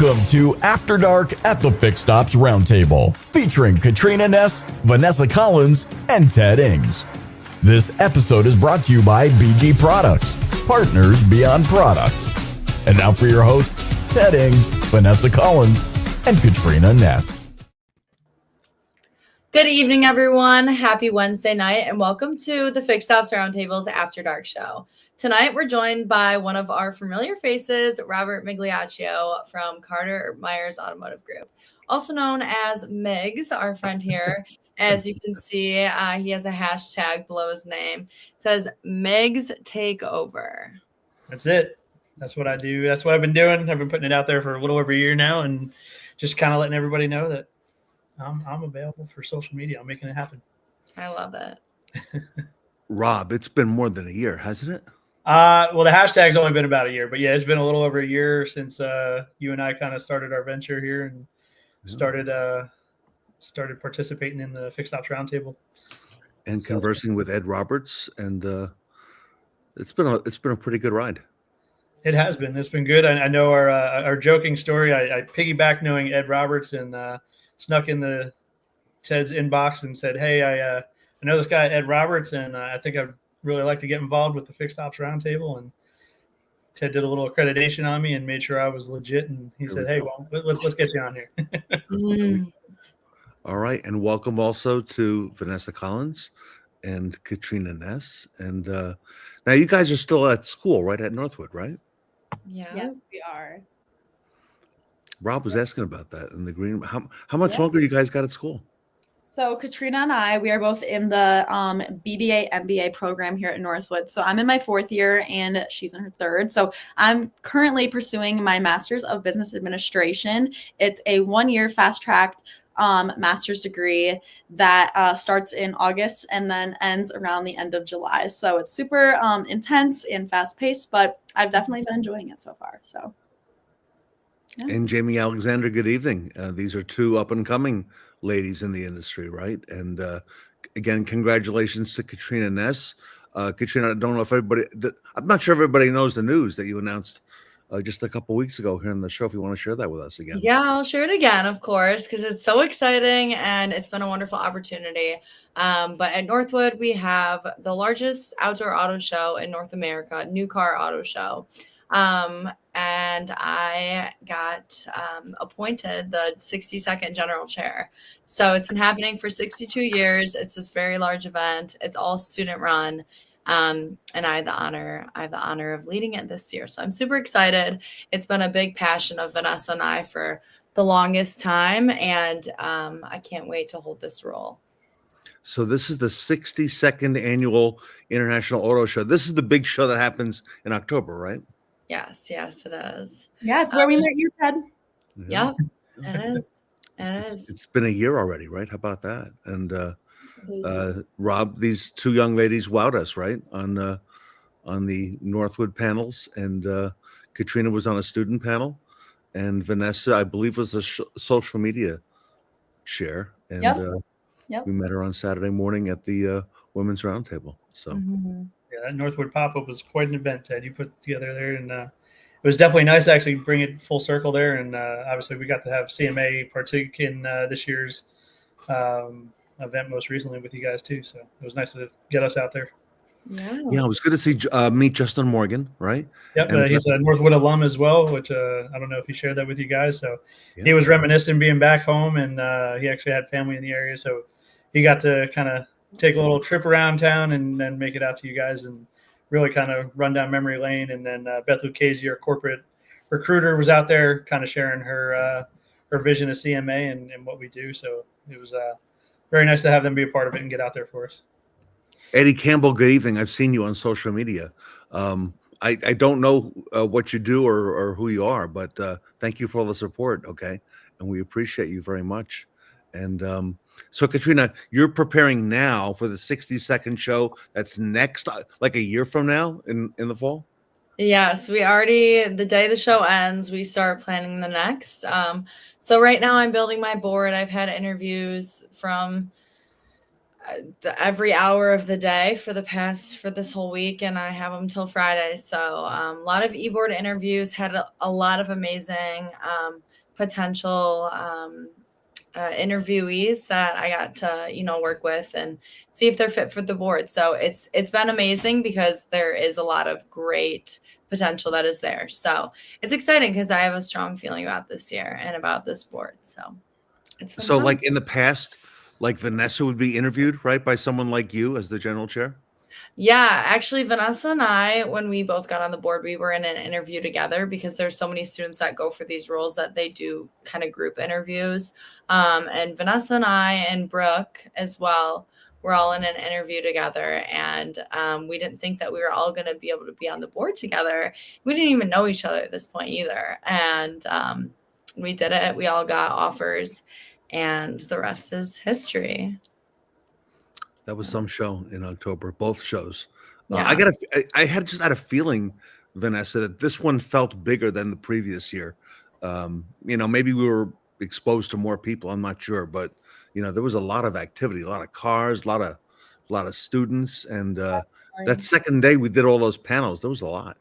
Welcome to After Dark at the Fixed Ops Roundtable, featuring Katrina Ness, Vanessa Collins, and Ted Ings. This episode is brought to you by BG Products, partners beyond products. And now for your hosts, Ted Ings, Vanessa Collins, and Katrina Ness. Good evening, everyone. Happy Wednesday night, and welcome to the Fixed Ops Roundtable's After Dark show. Tonight, we're joined by one of our familiar faces, Robert Migliaccio from Carter Myers Automotive Group, also known as Migs, our friend here. As you can see, he has a hashtag below his name. It says, Migs Take Over. That's it. That's what I do. That's what I've been doing. I've been putting it out there for a little over a year now and just kind of letting everybody know that I'm available for social media. I'm making it happen. I love it. Rob, it's been more than a year, hasn't it? Well, the hashtag's only been about a year, but yeah, it's been a little over a year since you and I kind of started our venture here and started participating in the Fixed Ops Roundtable and conversing with Ed Roberts, and it's been a pretty good ride. It has been. It's been good. I know our joking story. I piggybacked knowing Ed Roberts and snuck in the Ted's inbox and said, "Hey, I know this guy Ed Roberts, and I think I'd really like to get involved with the Fixed Ops Roundtable." And Ted did a little accreditation on me and made sure I was legit. And he said, "Hey, well, let's get you on here." All right, and welcome also to Vanessa Collins and Katrina Ness. And now you guys are still at school, right, at Northwood, right? Yeah. Yes, we are. Rob was asking about that in the green room. How much longer you guys got at school? So Katrina and we are both in the BBA MBA program here at Northwood. So I'm in my fourth year and she's in her third. So I'm currently pursuing my Master's of Business Administration. It's a 1-year fast-tracked master's degree that starts in August and then ends around the end of July. So it's super intense and fast-paced, but I've definitely been enjoying it so far. So. Yeah. And Jamie Alexander, good evening. These are two up-and-coming ladies in the industry, right? And again, congratulations to Katrina Ness. Katrina, I don't know if I'm not sure everybody knows the news that you announced just a couple weeks ago here on the show. If you want to share that with us again. Yeah, I'll share it again, of course, because it's so exciting and it's been a wonderful opportunity. But at Northwood, we have the largest outdoor auto show in North America, new car auto show. And I got appointed the 62nd general chair. So it's been happening for 62 years. It's this very large event. It's all student run. And I have the honor of leading it this year. So I'm super excited. It's been a big passion of Vanessa and I for the longest time. And I can't wait to hold this role. So this is the 62nd annual International Auto Show. This is the big show that happens in October, right? Yes, it is. Yeah, it's where we met you, Ted. Yep, it is. It's been a year already, right? How about that? And Rob, these two young ladies wowed us, right, on the Northwood panels, and Katrina was on a student panel, and Vanessa, I believe, was a social media chair, and we met her on Saturday morning at the Women's Roundtable. So. Mm-hmm. Yeah, that Northwood pop-up was quite an event, Ted. You put together there, and it was definitely nice to actually bring it full circle there. And obviously, we got to have CMA partake in this year's event most recently with you guys too. So it was nice to get us out there. Yeah, it was good to see meet Justin Morgan, right? Yep, he's a Northwood alum as well, which I don't know if he shared that with you guys. So he was reminiscing being back home, and he actually had family in the area, so he got to kind of take a little trip around town and then make it out to you guys and really kind of run down memory lane. And then Beth Lucchese, our corporate recruiter, was out there kind of sharing her vision of CMA and what we do. So it was very nice to have them be a part of it and get out there for us. Eddie Campbell, good evening. I've seen you on social media. I don't know what you do or who you are, but thank you for all the support, okay? And we appreciate you very much. And so, Katrina, you're preparing now for the 62nd show that's next, like a year from now in the fall? Yes, the day the show ends, we start planning the next. So right now I'm building my board. I've had interviews from every hour of the day for this whole week, and I have them till Friday. So a lot of e-board interviews, had a lot of amazing potential interviewees that I got to, work with and see if they're fit for the board. So it's been amazing because there is a lot of great potential that is there. So it's exciting because I have a strong feeling about this year and about this board. So it's been So, fun. like in the past, like Vanessa would be interviewed, right, by someone like you as the general chair? Yeah, actually, Vanessa and I, when we both got on the board, we were in an interview together because there's so many students that go for these roles that they do kind of group interviews. And Vanessa and I and Brooke as well, we're all in an interview together. And we didn't think that we were all going to be able to be on the board together. We didn't even know each other at this point either. And we did it. We all got offers, and the rest is history. That was some show in October, both shows. Yeah. I just had a feeling, Vanessa, that this one felt bigger than the previous year. Maybe we were exposed to more people. I'm not sure, but there was a lot of activity, a lot of cars, a lot of students, and that second day we did all those panels. There was a lot.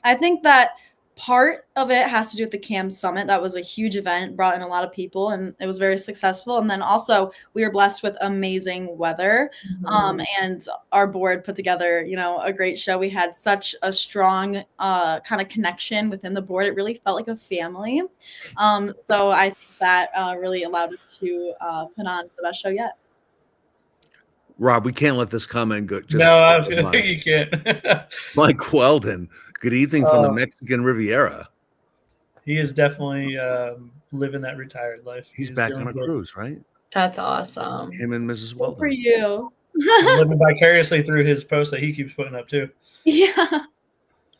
I think that part of it has to do with the CAM Summit. That was a huge event, brought in a lot of people, and it was very successful. And then also we were blessed with amazing weather, and our board put together, a great show. We had such a strong kind of connection within the board. It really felt like a family. So I think that really allowed us to put on the best show yet. Rob, we can't let this comment go. No, I was going to think you can't. Mike Weldon, good evening from the Mexican Riviera. He is definitely living that retired life. He's back on a cruise, right? That's awesome. Him and Mrs. Good Weldon. for you. Living vicariously through his posts that he keeps putting up too. Yeah.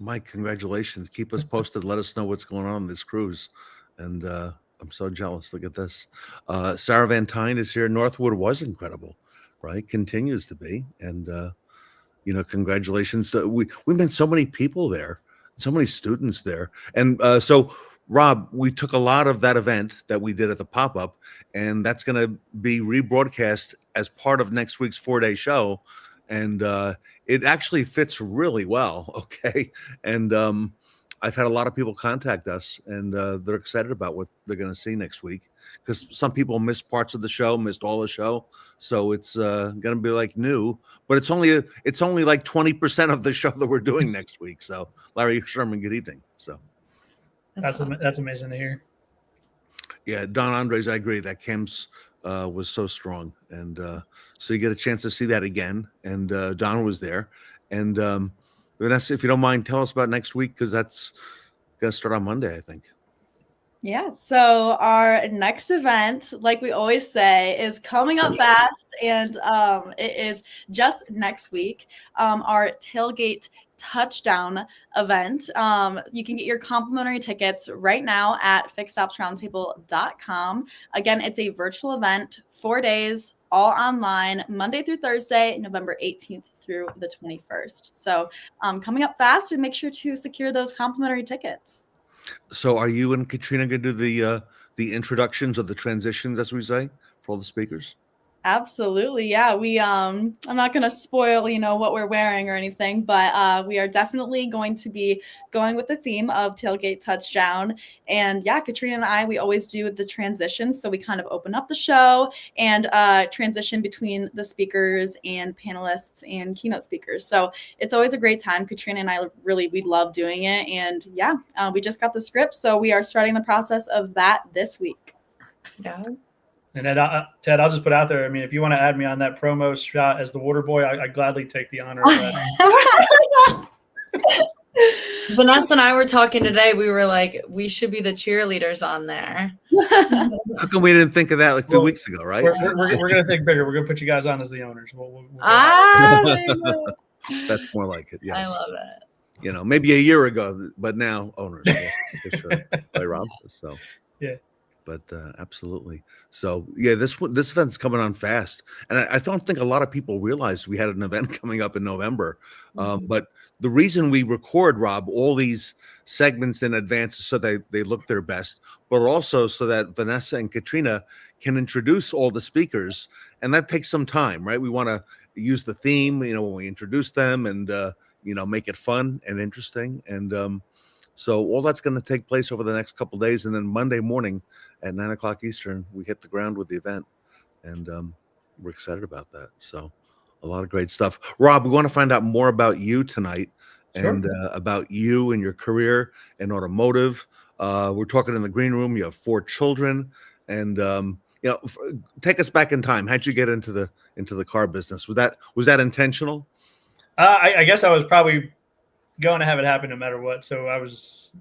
Mike, congratulations. Keep us posted. Let us know what's going on this cruise. And I'm so jealous. Look at this. Sarah Van Tyne is here. Northwood was incredible, right? Continues to be. And, congratulations. We met so many people there, so many students there. And so, Rob, we took a lot of that event that we did at the pop-up, and that's going to be rebroadcast as part of next week's 4-day show. And it actually fits really well, okay? And I've had a lot of people contact us, and they're excited about what they're going to see next week, because some people missed parts of the show, missed all the show. So it's going to be like new, but it's only like 20% of the show that we're doing next week. So Larry Sherman, good evening. So that's awesome. That's amazing to hear. Yeah, Don Andres, I agree that Cam's was so strong, and so you get a chance to see that again. And Don was there, and Vanessa, if you don't mind, tell us about next week, because that's going to start on Monday, I think. Yeah, so our next event, like we always say, is coming up fast, and it is just next week, our Tailgate Touchdown event. You can get your complimentary tickets right now at fixedopsroundtable.com. Again, it's a virtual event, 4 days, all online, Monday through Thursday, November 18th through the 21st. So coming up fast, and make sure to secure those complimentary tickets. So are you and Katrina going to do the introductions or the transitions, as we say, for all the speakers? Absolutely. Yeah. I'm not going to spoil, what we're wearing or anything, but we are definitely going to be going with the theme of Tailgate Touchdown. And yeah, Katrina and I, we always do the transition. So we kind of open up the show and transition between the speakers and panelists and keynote speakers. So it's always a great time. Katrina and I we love doing it. And yeah, we just got the script. So we are starting the process of that this week. Yeah. And Ted, I'll just put out there, I mean, if you want to add me on that promo shot as the water boy, I gladly take the honor of that. Vanessa and I were talking today. We were like, we should be the cheerleaders on there. How come we didn't think of that like 2 weeks ago, right? We're going to think bigger. We're going to put you guys on as the owners. That's more like it, yes. I love it. Maybe a year ago, but now owners, for sure. Right, Rob? So, yeah. But absolutely. So yeah, this event's coming on fast, and I don't think a lot of people realized we had an event coming up in November. But the reason we record, Rob, all these segments in advance is so they look their best, but also so that Vanessa and Katrina can introduce all the speakers, and that takes some time, right? We want to use the theme, when we introduce them, and make it fun and interesting, and So all that's going to take place over the next couple of days, and then Monday morning at 9 o'clock Eastern, we hit the ground with the event, and we're excited about that. So a lot of great stuff. Rob, we want to find out more about you tonight. Sure. And about you and your career in automotive. We're talking in the green room. You have 4 children, and take us back in time. How'd you get into the car business? Was that intentional? I guess I was probably going to have it happen no matter what. So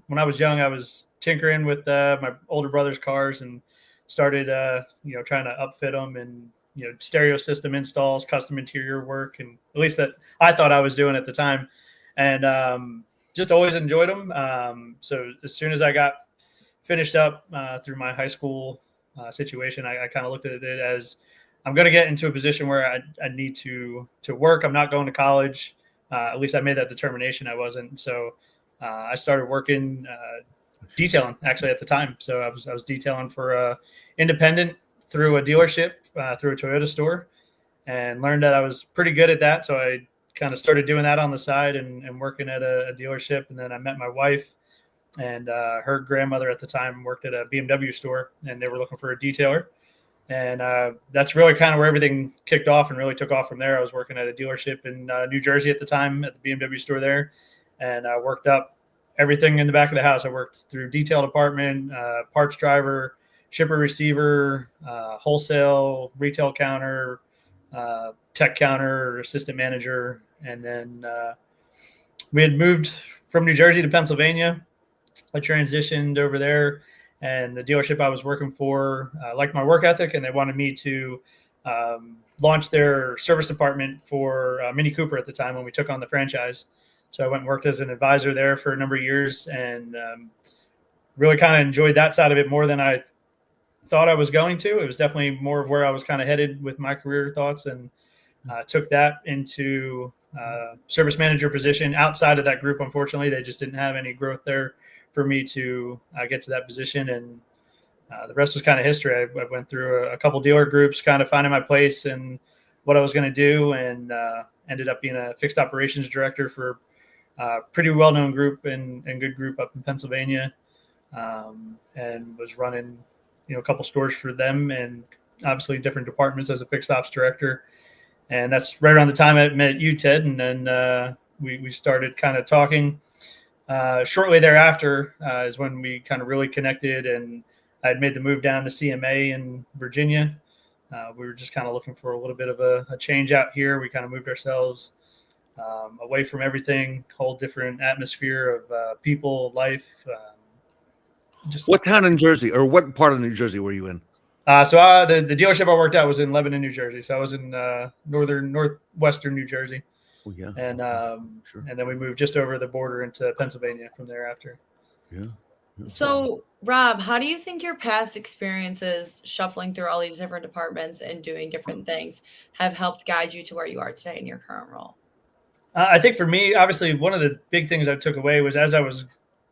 when I was young, I was tinkering with my older brother's cars and started trying to upfit them and stereo system installs, custom interior work, and at least that I thought I was doing at the time. And just always enjoyed them. So as soon as I got finished up through my high school situation, I kind of looked at it as I'm going to get into a position where I need to work. I'm not going to college. At least I made that determination. I wasn't. So I started working detailing actually at the time. So I was detailing for independent through a dealership, through a Toyota store, and learned that I was pretty good at that. So I kind of started doing that on the side and working at a dealership. And then I met my wife, and her grandmother at the time worked at a BMW store, and they were looking for a detailer. And that's really kind of where everything kicked off and really took off from there. I was working at a dealership in New Jersey at the time at the BMW store there, and I worked up everything in the back of the house. I worked through detail department, parts driver, shipper receiver, wholesale, retail counter, tech counter, assistant manager. And then we had moved from New Jersey to Pennsylvania. I transitioned over there, and the dealership I was working for liked my work ethic, and they wanted me to launch their service department for Mini Cooper at the time when we took on the franchise. So I went and worked as an advisor there for a number of years, and really kind of enjoyed that side of it more than I thought I was going to. It was definitely more of where I was kind of headed with my career thoughts, and took that into service manager position outside of that group. Unfortunately, they just didn't have any growth there for me to get to that position. And the rest was kind of history. I went through a couple dealer groups, kind of finding my place and what I was going to do, and ended up being a fixed operations director for a pretty well-known group and good group up in Pennsylvania, and was running a couple stores for them, and obviously different departments as a fixed ops director. And that's right around the time I met you, Ted. And then we started kind of talking. Shortly thereafter is when we kind of really connected, and I had made the move down to CMA in Virginia. We were just kind of looking for a little bit of a change out here. We kind of moved ourselves away from everything, whole different atmosphere of people, life. What town in Jersey, or what part of New Jersey were you in? So the dealership I worked at was in Lebanon, New Jersey. So I was in northwestern New Jersey. Oh, yeah. And Sure. and then we moved just over the border into Pennsylvania from thereafter. Yeah. So, Rob, how do you think your past experiences shuffling through all these different departments and doing different things have helped guide you to where you are today in your current role? I think for me, obviously, one of the big things I took away was as I was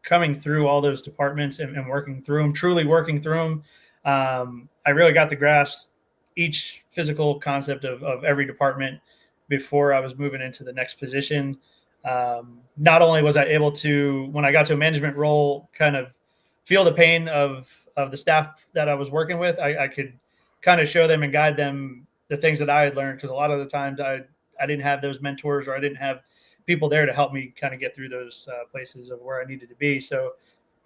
coming through all those departments and working through them, truly working through them, I really got to grasp each physical concept of every department before I was moving into the next position. Not only was I able to, when I got to a management role, kind of feel the pain of the staff that I was working with, I could kind of show them and guide them the things that I had learned, because a lot of the times I didn't have those mentors, or I didn't have people there to help me kind of get through those places of where I needed to be. So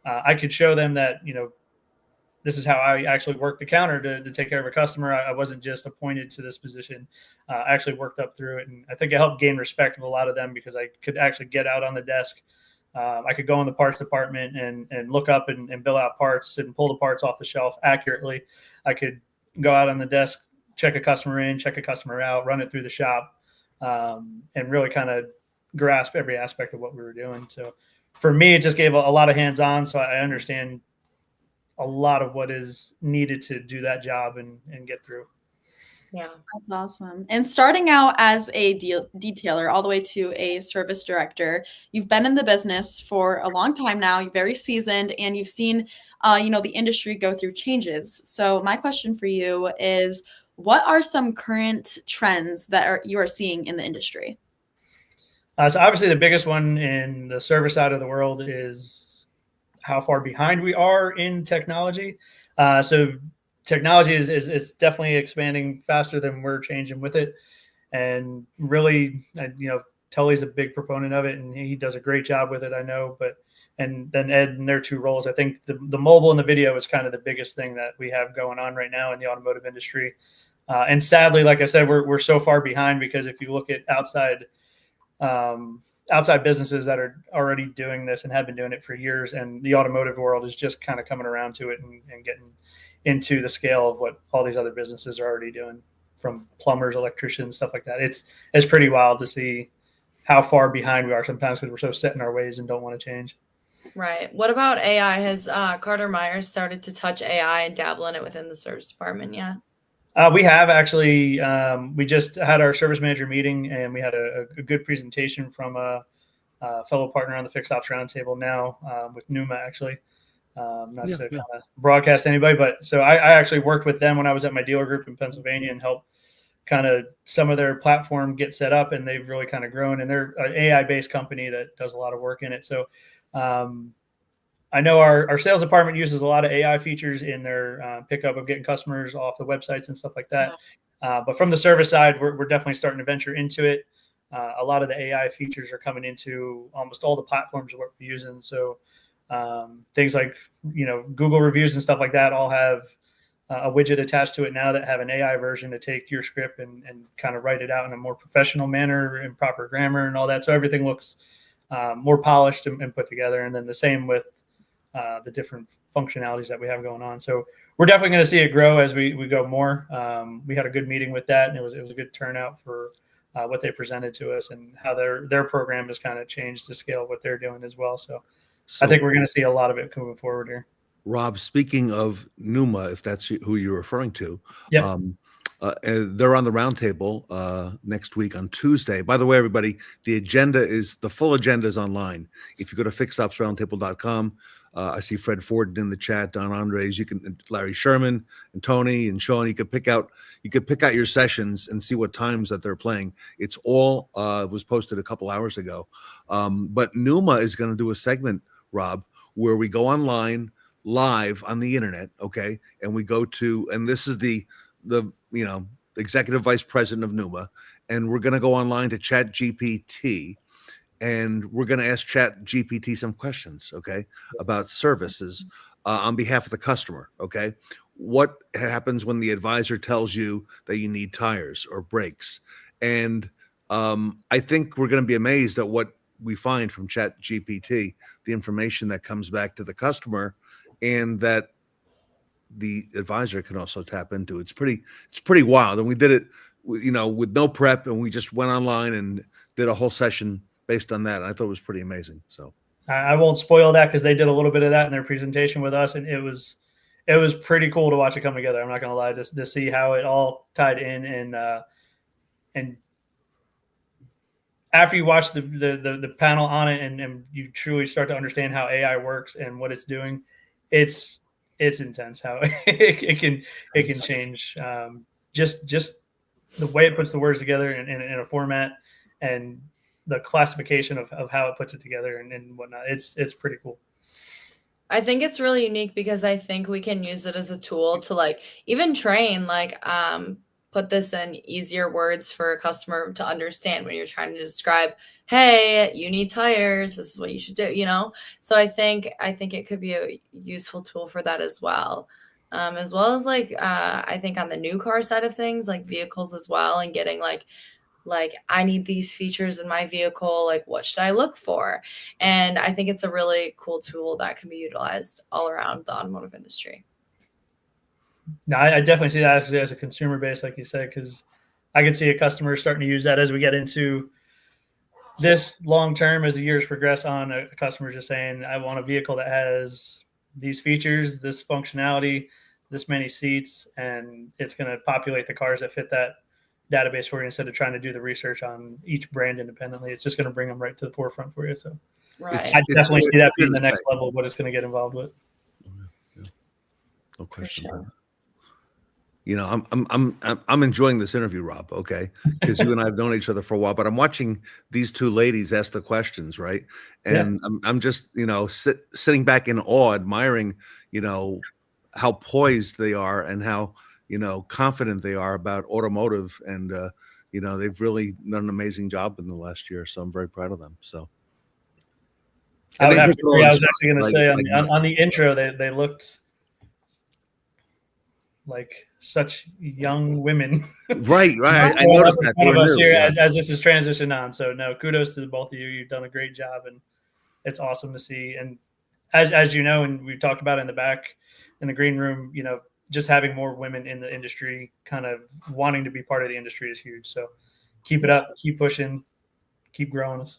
I could show them that, this is how I actually worked the counter to take care of a customer. I wasn't just appointed to this position. I actually worked up through it. And I think it helped gain respect of a lot of them, because I could actually get out on the desk. I could go in the parts department and look up and bill out parts and pull the parts off the shelf accurately. I could go out on the desk, check a customer in, check a customer out, run it through the shop, and really kind of grasp every aspect of what we were doing. So for me, it just gave a lot of hands-on. So I understand a lot of what is needed to do that job and get through. Yeah, that's awesome. And starting out as a detailer all the way to a service director, you've been in the business for a long time now. You're very seasoned, and you've seen, the industry go through changes. So my question for you is, what are some current trends that you are seeing in the industry? So obviously the biggest one in the service side of the world is how far behind we are in technology. So technology is definitely expanding faster than we're changing with it. And really, Tully's a big proponent of it, and he does a great job with it, I know. And then Ed and their 2 roles, I think the mobile and the video is kind of the biggest thing that we have going on right now in the automotive industry. And sadly, like I said, we're so far behind, because if you look at outside businesses that are already doing this and have been doing it for years, and the automotive world is just kind of coming around to it and getting into the scale of what all these other businesses are already doing, from plumbers, electricians, stuff like that. It's pretty wild to see how far behind we are sometimes, because we're so set in our ways and don't want to change. Right. What about AI? Has Carter Myers started to touch AI and dabble in it within the service department yet? We have actually. We just had our service manager meeting, and we had a good presentation from a fellow partner on the Fixed Ops Roundtable now, with Numa, actually. Not to kind of broadcast anybody, but so I actually worked with them when I was at my dealer group in Pennsylvania and helped kind of some of their platform get set up, and they've really kind of grown, and they're an AI-based company that does a lot of work in it. So I know our sales department uses a lot of AI features in their pickup of getting customers off the websites and stuff like that. But from the service side, we're definitely starting to venture into it. A lot of the AI features are coming into almost all the platforms that we're using. So things like, Google reviews and stuff like that all have a widget attached to it now that have an AI version to take your script and kind of write it out in a more professional manner, in proper grammar and all that. So everything looks more polished and put together. And then the same with the different functionalities that we have going on. So we're definitely going to see it grow as we go more. We had a good meeting with that, and it was a good turnout for what they presented to us, and how their program has kind of changed the scale of what they're doing as well. So I think we're going to see a lot of it moving forward here. Rob, speaking of Numa, if that's who you're referring to, yeah. They're on the roundtable next week on Tuesday. By the way, everybody, the full agenda is online. If you go to fixedopsroundtable.com, I see Fred Ford in the chat, Don Andres, Larry Sherman and Tony and Sean. You could pick out your sessions and see what times that they're playing. It's all was posted a couple hours ago. But Numa is going to do a segment, Rob, where we go online live on the internet, okay, and we go to, and this is the executive vice president of Numa, and we're going to go online to ChatGPT, and we're going to ask ChatGPT some questions, okay, about services on behalf of the customer, okay? What happens when the advisor tells you that you need tires or brakes? And I think we're going to be amazed at what we find from ChatGPT, the information that comes back to the customer, and that the advisor can also tap into. It's pretty wild. And we did it, with no prep, and we just went online and did a whole session based on that. And I thought it was pretty amazing. So I won't spoil that, because they did a little bit of that in their presentation with us, and it was pretty cool to watch it come together. I'm not going to lie, just to see how it all tied in, and after you watch the panel on it, and you truly start to understand how AI works and what it's doing, it's intense how it can change just the way it puts the words together in a format, and the classification of how it puts it together and whatnot. It's pretty cool. I think it's really unique, because I think we can use it as a tool to even train, put this in easier words for a customer to understand when you're trying to describe, hey, you need tires, this is what you should do, So I think it could be a useful tool for that as well. As well as I think on the new car side of things, vehicles as well, and getting I need these features in my vehicle, what should I look for? And I think it's a really cool tool that can be utilized all around the automotive industry. No, I definitely see that actually as a consumer base, like you said, because I can see a customer starting to use that as we get into this long term, as the years progress on. A customer just saying, I want a vehicle that has these features, this functionality, this many seats, and it's going to populate the cars that fit that database for you, instead of trying to do the research on each brand independently. It's just going to bring them right to the forefront for you. So right. I definitely see that being the next level of what it's going to get involved with. No question. Sure. I'm enjoying this interview, Rob. Okay, because you and I have known each other for a while, but I'm watching these two ladies ask the questions, right? And I'm just sitting back in awe, admiring how poised they are and how confident they are about automotive, and they've really done an amazing job in the last year. So I'm very proud of them. So. I would have to agree. I was spot, actually going to say on the intro, they looked like such young women. Right. I noticed that. One of us here as this is transitioned on. So no, kudos to both of you. You've done a great job, and it's awesome to see. And as you know, and we talked about in the back in the green room, just having more women in the industry, kind of wanting to be part of the industry is huge. So keep it up, keep pushing, keep growing us.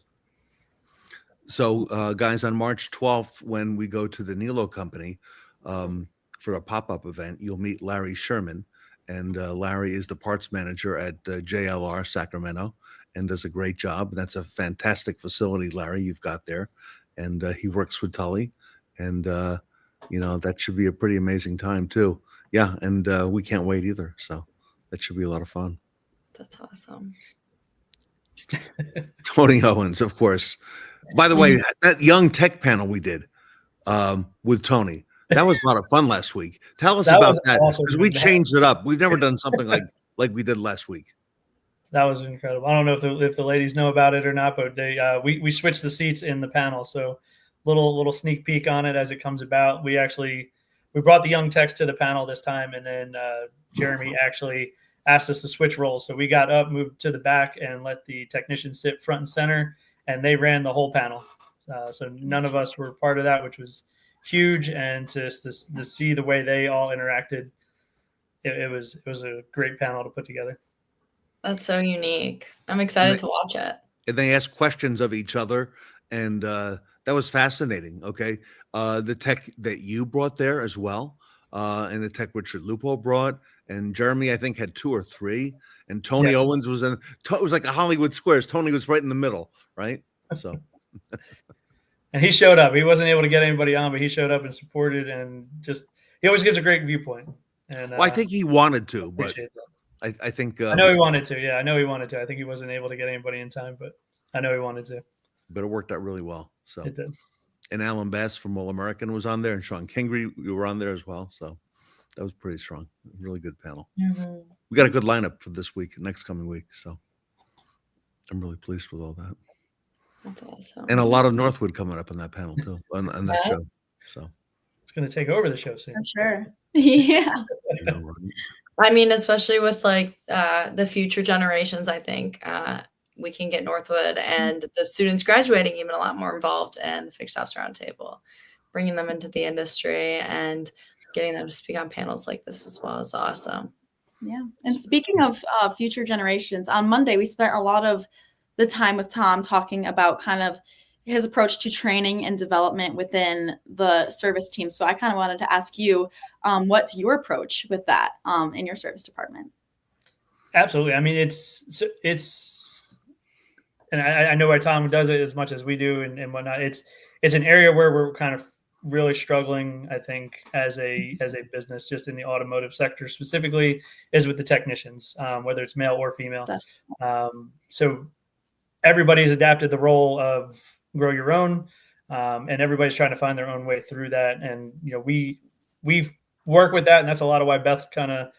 So, guys, on March 12th, when we go to the Nilo company for a pop-up event, you'll meet Larry Sherman. And Larry is the parts manager at JLR Sacramento and does a great job. That's a fantastic facility, Larry, you've got there. And he works with Tully. And, that should be a pretty amazing time, too. Yeah, and we can't wait either. So that should be a lot of fun. That's awesome. Tony Owens, of course. By the way, that young tech panel we did with Tony, that was a lot of fun last week. Tell us about that, because we changed it up. We've never done something like we did last week. That was incredible. I don't know if the ladies know about it or not, but we switched the seats in the panel, so little sneak peek on it as it comes about. We brought the young techs to the panel this time, and then Jeremy actually asked us to switch roles. So we got up, moved to the back, and let the technicians sit front and center, and they ran the whole panel. So none of us were part of that, which was huge. And to see the way they all interacted, it was a great panel to put together. That's so unique. I'm excited to watch it. And they asked questions of each other, and that was fascinating. Okay. The tech that you brought there as well, and the tech Richard Lupo brought, and Jeremy, I think, had 2 or 3, and Tony Owens was it was like a Hollywood Squares. Tony was right in the middle, right? So, and he showed up. He wasn't able to get anybody on, but he showed up and supported, and he always gives a great viewpoint. And I think he wanted to, but I think I know he wanted to. Yeah, I know he wanted to. I think he wasn't able to get anybody in time, but I know he wanted to. But it worked out really well. So it did. And Alan Bass from All American was on there, and Sean Kingry, you were on there as well. So that was pretty strong. Really good panel. Mm-hmm. We got a good lineup for this week, next coming week. So I'm really pleased with all that. That's awesome. And a lot of Northwood coming up on that panel too, on that show. So it's going to take over the show soon. For sure. Yeah. I mean, especially with the future generations, I think we can get Northwood and the students graduating even a lot more involved in the Fixed Ops Roundtable, bringing them into the industry and getting them to speak on panels like this as well is awesome. Yeah. And speaking of future generations, on Monday, we spent a lot of the time with Tom talking about kind of his approach to training and development within the service team. So I kind of wanted to ask you, what's your approach with that in your service department? Absolutely. I mean, it's, and I know why Tom does it as much as we do and whatnot. It's an area where we're kind of really struggling, I think, as a business, just in the automotive sector specifically, is with the technicians, whether it's male or female. So everybody's adapted the role of grow your own, and everybody's trying to find their own way through that. And we work with that, and that's a lot of why Beth kind of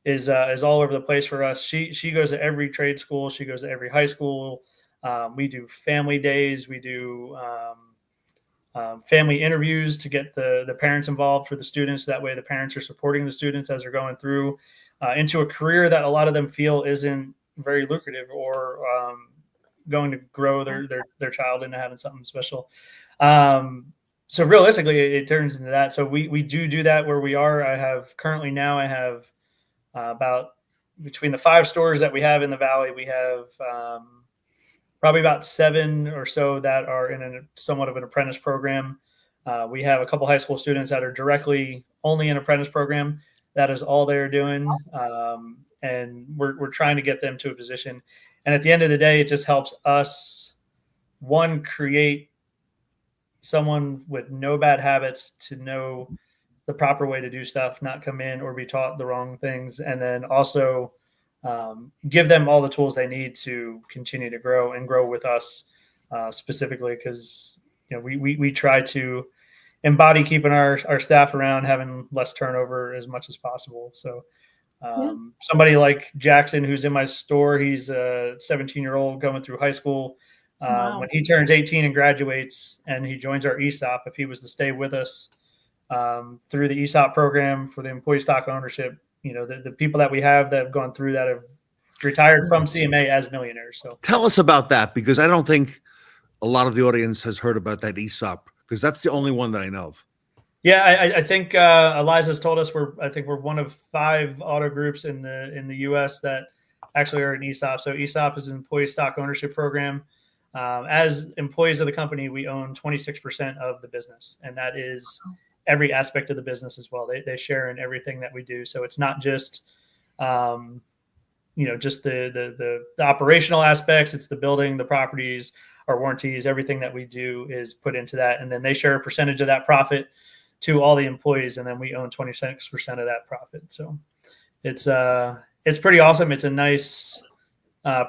is all over the place for us. She goes to every trade school, she goes to every high school. We do family days, we do family interviews to get the parents involved for the students. That way the parents are supporting the students as they're going through into a career that a lot of them feel isn't very lucrative or going to grow their child into having something special. So realistically, it turns into that. So we do that where we are. I have about between the 5 stores that we have in the Valley, we have probably about 7 or so that are in somewhat of an apprentice program. We have a couple high school students that are directly only an apprentice program. That is all they're doing. And we're trying to get them to a position. And at the end of the day, it just helps us, one, create someone with no bad habits to know the proper way to do stuff, not come in or be taught the wrong things, and then also give them all the tools they need to continue to grow and grow with us specifically, because we try to embody keeping our staff around, having less turnover as much as possible. So somebody like Jackson, who's in my store, he's a 17-year-old going through high school. Wow. When he turns 18 and graduates and he joins our ESOP, if he was to stay with us through the ESOP program for the employee stock ownership, the people that we have that have gone through that have retired from CMA as millionaires. So Tell us about that, because I don't think a lot of the audience has heard about that ESOP, because that's the only one that I know of. Yeah, I think Eliza's told us we're one of 5 auto groups in the U.S. that actually are an ESOP. So ESOP is an employee stock ownership program. As employees of the company, we own 26% of the business, and that is every aspect of the business as well. They share in everything that we do. So it's not just just the operational aspects. It's the building, the properties, our warranties, everything that we do is put into that, and then they share a percentage of that profit to all the employees, and then we own 26% of that profit. So it's pretty awesome. It's a nice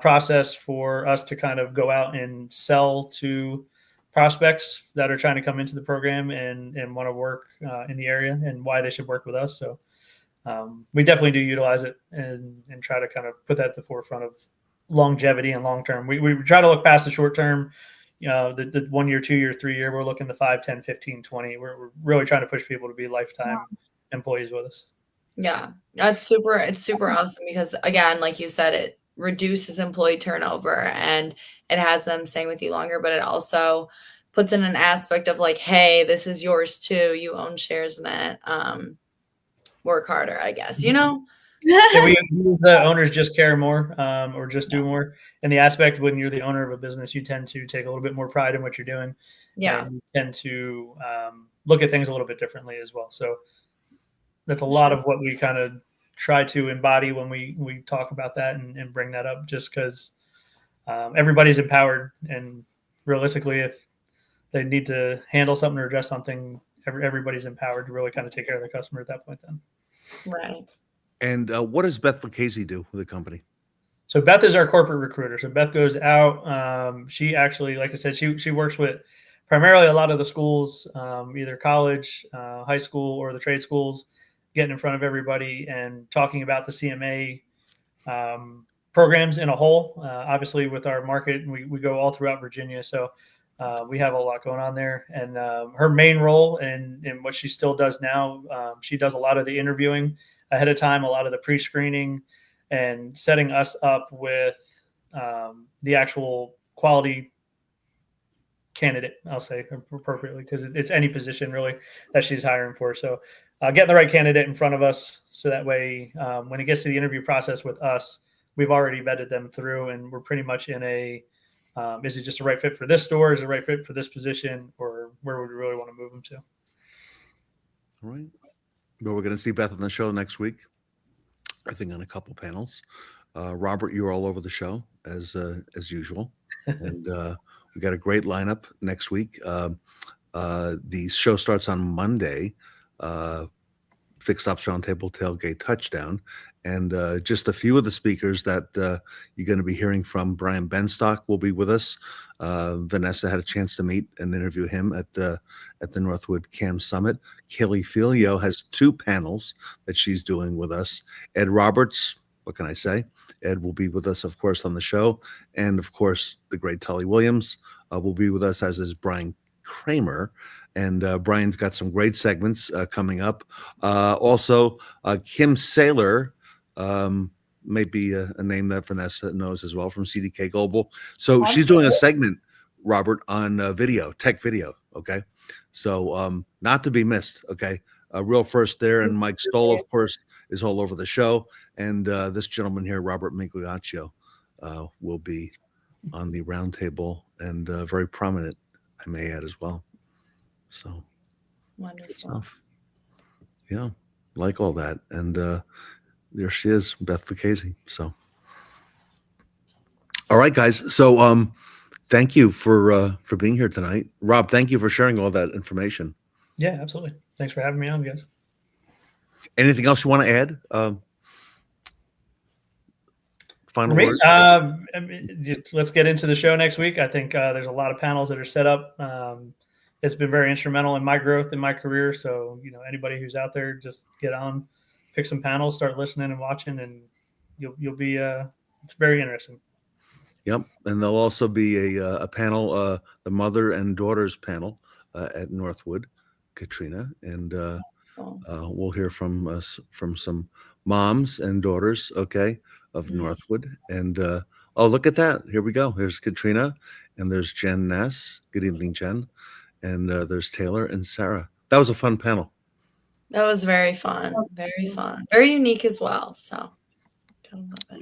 process for us to kind of go out and sell to prospects that are trying to come into the program and want to work in the area, and why they should work with us. So we definitely do utilize it and try to kind of put that at the forefront of longevity and long term. We try to look past the short term, the 1 year, 2 year, 3 year. We're looking the 5, 10, 15, 20. We're really trying to push people to be lifetime employees with us. Yeah, it's super awesome, because again, like you said, it reduces employee turnover and it has them staying with you longer, but it also puts in an aspect of like, hey, this is yours too. You own shares in it. Work harder, I guess, Yeah, the owners just care more, or just do more. In the aspect, when you're the owner of a business, you tend to take a little bit more pride in what you're doing. Yeah. And you tend to look at things a little bit differently as well. So that's a lot of what we kind of try to embody when we talk about that and bring that up, just because everybody's empowered, and realistically, if they need to handle something or address something, everybody's empowered to really kind of take care of the customer at that point then. Right. And what does Beth Lucchese do with the company? So Beth is our corporate recruiter. So Beth goes out. She actually, like I said, she works with primarily a lot of the schools, either college, high school, or the trade schools, getting in front of everybody and talking about the CMA programs in a whole. Obviously, with our market, we go all throughout Virginia. So we have a lot going on there. And her main role in what she still does now, she does a lot of the interviewing ahead of time, a lot of the pre-screening, and setting us up with the actual quality candidate, I'll say appropriately, because it's any position really that she's hiring for. So getting the right candidate in front of us, so that way when it gets to the interview process with us, we've already vetted them through, and we're pretty much in a is it just a right fit for this store? Is it a right fit for this position? Or where would we really want to move them to? All right. Well, we're going to see Beth on the show next week, I think, on a couple panels. Robert, you're all over the show as usual, and we got a great lineup next week. The show starts on Monday. Fixed Ops Roundtable Tailgate Touchdown, and just a few of the speakers that you're going to be hearing from. Brian Benstock will be with us. Vanessa had a chance to meet and interview him at the Northwood CAM Summit. Kaylee Filio has 2 panels that she's doing with us. Ed Roberts, what can I say? Ed will be with us, of course, on the show, and of course, the great Tully Williams will be with us, as is Brian Kramer. And Brian's got some great segments coming up. Also, Kim Saylor may be a name that Vanessa knows as well, from CDK Global. So she's doing a segment, Robert, on tech video. Okay. So not to be missed. Okay. Real first there. And Mike Stoll, of course, is all over the show. And this gentleman here, Robert Migliaccio, will be on the roundtable, and very prominent, I may add, as well. So Wonderful. good stuff. Yeah, like all that. And there she is, Beth Lucchese. So all right, guys. So thank you for being here tonight. Rob, thank you for sharing all that information. Yeah, absolutely. Thanks for having me on, guys. Anything else you want to add? Final For me, words? I mean, let's get into the show next week. I think there's a lot of panels that are set up. It's been very instrumental in my growth in my career. So, anybody who's out there, just get on, pick some panels, start listening and watching, and you'll be. It's very interesting. Yep, and there'll also be a panel, the mother and daughters panel at Northwood, Katrina, and we'll hear from some moms and daughters, okay, of Northwood. And oh, look at that! Here we go. There's Katrina, and there's Jen Ness. Good evening, Jen. And there's Taylor and Sarah. That was a fun panel. That was very fun. Very fun. Very unique as well. So,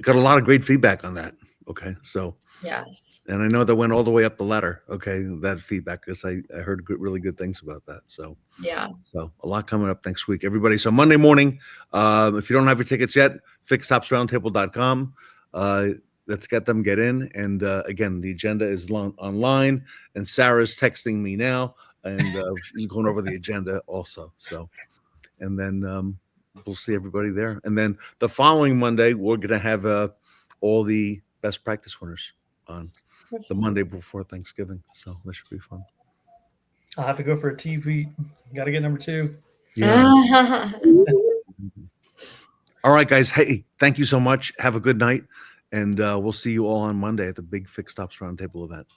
got a lot of great feedback on that. Okay, so yes, and I know that went all the way up the ladder. Okay, that feedback, because I heard really good things about that. So yeah, so a lot coming up next week, everybody. So Monday morning, if you don't have your tickets yet, fixedopsroundtable.com. Let's get them, get in. And again, the agenda is online, and Sarah's texting me now, and she's going over the agenda also. So, and then we'll see everybody there. And then the following Monday, we're going to have all the best practice winners on the Monday before Thanksgiving. So that should be fun. I'll have to go for a TV. Got to get number 2. Yeah. All right, guys. Hey, thank you so much. Have a good night. And we'll see you all on Monday at the big Fixed Ops Roundtable event.